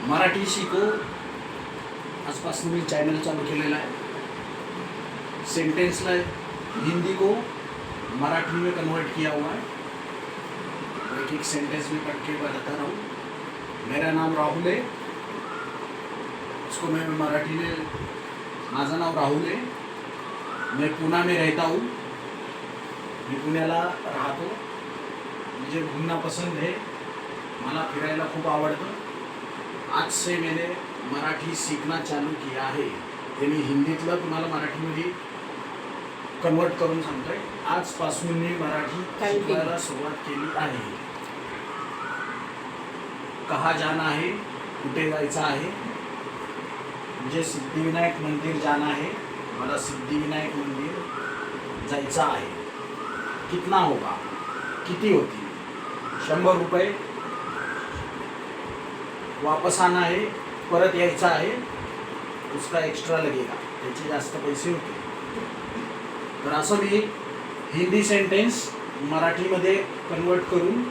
मराठी शिको आजपासून मी चॅनल चालू केलेला है। सेंटेंस हिंदी को मराठी में कन्वर्ट किया हुआ है। एक एक सेंटेंस में पढ़ के बताता रहा हूँ। मेरा नाम राहुल है, उसको मैं मराठी में माझं नाव राहुल है, मैं पुणे में रहता हूँ, मैं पुण्याला राहतो। मुझे घूमना पसंद है, मला फिरायला खूप आवडतं। आज से मैंने मराठी सीखना चालू किया है। ते मी हिंदीतलं तुम्हाला मराठीमध्ये कन्वर्ट करून सांगतोय। आजपासून मी मराठी शिकायला सुरुवात केली आहे। कहाँ जाना है, कुठे जायचं आहे? मुझे सिद्धिविनायक मंदिर जाना है, मला सिद्धिविनायक मंदिर जायचं आहे। कितना होगा, किती होती? 100 रुपये। वापस आना है, परत यायचं आहे, उसका एक्स्ट्रा लगेगा, त्याचे जास्त पैसे होते। तर असं मी हिंदी सेंटेन्स मराठीमध्ये कन्वर्ट करून